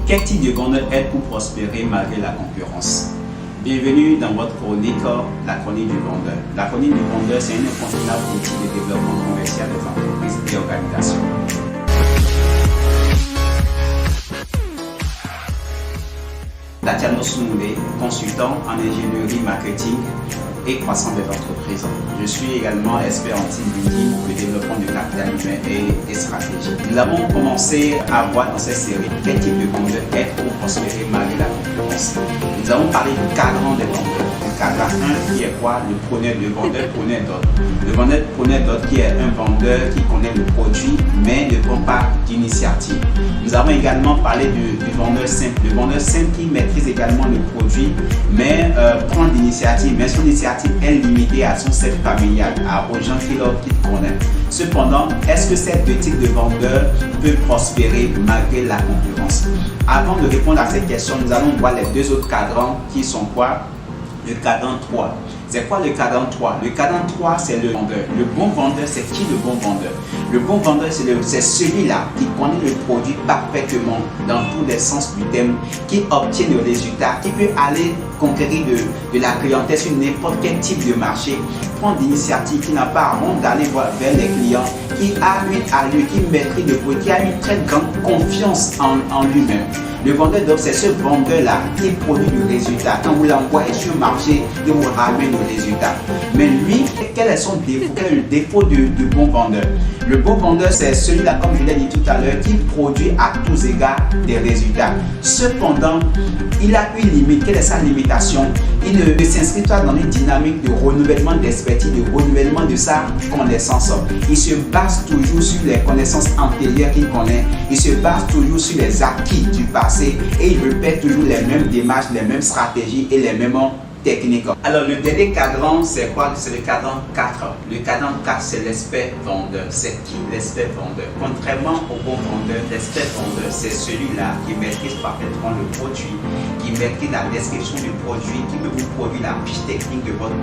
Quel type de vendeur aide pour prospérer malgré la concurrence? Bienvenue dans votre chronique, la chronique du vendeur. La chronique du vendeur, c'est un incontournable outil de développement commercial des entreprises et organisations. Tatiana Soumoulé, consultant en ingénierie marketing et croissance des entreprises. Je suis également expert en team building, le développement du capital humain et stratégie. Nous avons commencé à voir dans cette série quel type de vendeur est pour prospérer malgré la concurrence. Nous avons parlé du cadran des vendeurs. Le cadran 1 qui est quoi? Le preneur, le vendeur preneur d'autres. Le vendeur preneur d'autres qui est un vendeur qui connaît le produit mais ne prend pas d'initiative. Nous avons également parlé du vendeur simple. Le vendeur simple qui maîtrise également le produit mais prend l'initiative, mais son initiative est limitée à son cercle familial, aux gens qu'il connaît. Cependant, est-ce que ces deux types de vendeurs peuvent prospérer malgré la concurrence? Avant de répondre à cette question, nous allons voir les deux autres cadrans qui sont quoi? Le cadran 3. C'est quoi le cadran 3? Le cadran 3, c'est le vendeur. Le bon vendeur, c'est qui le bon vendeur? Le bon vendeur, c'est celui-là qui connaît le produit parfaitement dans tous les sens du terme, qui obtient le résultat, qui peut aller conquérir de la clientèle sur n'importe quel type de marché, prendre l'initiative, qui n'a pas honte d'aller vers les clients, qui a une allure, qui maîtrise le produit, qui a une très grande confiance en lui-même. Le vendeur d'offres, c'est ce vendeur-là qui produit du résultat. Quand vous l'envoyez sur le marché, il vous ramène le résultat. Mais lui, quel est son défaut? Quel est le défaut du bon vendeur? Le bon vendeur, c'est celui-là, comme je l'ai dit tout à l'heure, qui produit à tous égards des résultats. Cependant, il a une limite. Quelle est sa limitation? Il ne s'inscrit pas dans une dynamique de renouvellement d'expertise, de renouvellement de sa connaissance. Il se base toujours sur les connaissances antérieures qu'il connaît. Il se base toujours sur les acquis du passé et il répète toujours les mêmes démarches, les mêmes stratégies et les mêmes techniques. Alors, le dernier cadran, c'est quoi? C'est le cadran 4. Le cadran 4, c'est l'expert vendeur. C'est qui l'expert vendeur? Contrairement au bon vendeur, l'expert vendeur, c'est celui-là qui maîtrise parfaitement le produit, qui maîtrise la description du produit, qui peut vous produire la fiche technique de votre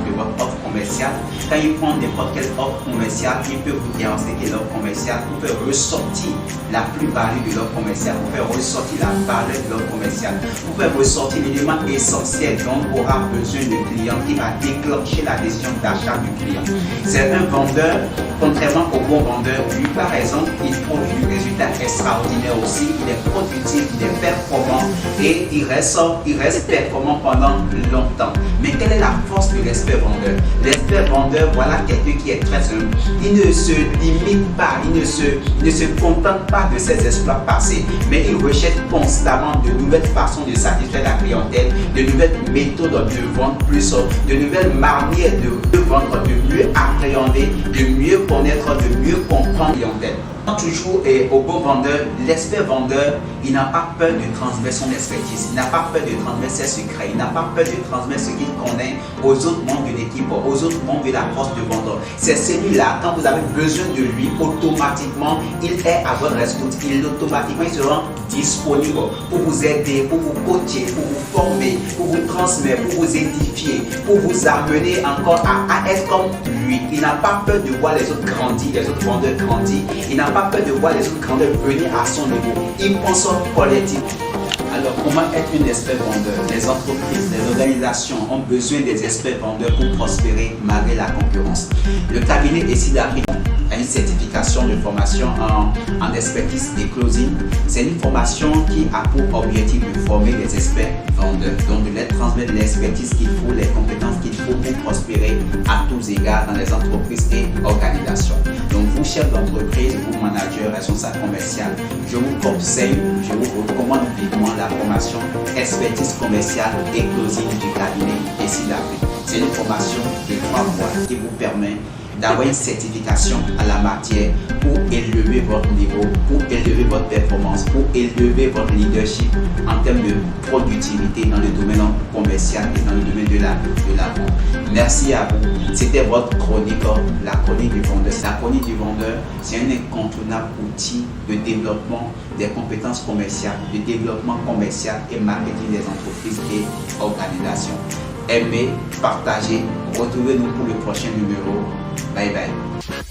offre commerciale. Quand il prend n'importe quelle offre commerciale, il peut vous diagnostiquer l'offre commerciale, vous faire ressortir la plus-value de l'offre commerciale, vous faire ressortir la valeur de l'offre commerciale, vous faire ressortir l'élément essentiel dont aura besoin de client qui va déclencher la décision d'achat du client. C'est un vendeur, contrairement au bon vendeur, lui par exemple, il produit du résultat extraordinaire aussi, il est productif, il est performant et il reste performant pendant longtemps. Mais quelle est la force de l'expert vendeur? L'expert vendeur, voilà quelqu'un qui est très humble. Il ne se limite pas, il ne se contente pas de ses exploits passés, mais il recherche constamment de nouvelles façons de satisfaire la clientèle, de nouvelles méthodes de vendre plus, de nouvelles manières de vendre, de mieux appréhender, de mieux connaître, de mieux comprendre la clientèle. Toujours au bon vendeur, l'expert vendeur, il n'a pas peur de transmettre son expertise, il n'a pas peur de transmettre ses secrets, il n'a pas peur de transmettre ce qu'il connaît aux autres membres de l'équipe, aux autres membres de la force de vendeur. C'est celui-là, quand vous avez besoin de lui, automatiquement, il est à votre écoute, automatiquement, il sera disponible pour vous aider, pour vous coacher, pour vous former, pour vous transmettre, pour vous édifier, pour vous amener encore à être comme lui. Il n'a pas peur de voir les autres grandir, les autres vendeurs grandir. Il n'a pas peur de voir les autres grandeurs venir à son niveau. Il pense en collectif. Alors, comment être un expert vendeur? Les entreprises, les organisations ont besoin des experts vendeurs pour prospérer malgré la concurrence. Le cabinet Essidari a une certification de formation en expertise et closing. C'est une formation qui a pour objectif de former des experts vendeurs, donc de leur transmettre l'expertise qu'il faut, les compétences qu'il faut pour prospérer à tous égards dans les entreprises et organisations. Donc, vous, chefs d'entreprise, vous, managers, responsables commerciaux, je vous conseille, je vous recommande vivement la formation expertise commerciale et closing du cabinet Essidari. C'est une formation de 3 mois qui vous permet d'avoir une certification à la matière pour élever votre niveau, pour élever votre performance, pour élever votre leadership en termes de productivité dans le domaine commercial et dans le domaine de la vente. Merci à vous. C'était votre chronique, la chronique du vendeur. La chronique du vendeur, c'est un incontournable outil de développement des compétences commerciales, de développement commercial et marketing des entreprises et organisations. Aimez, partagez, retrouvez-nous pour le prochain numéro. Bye bye.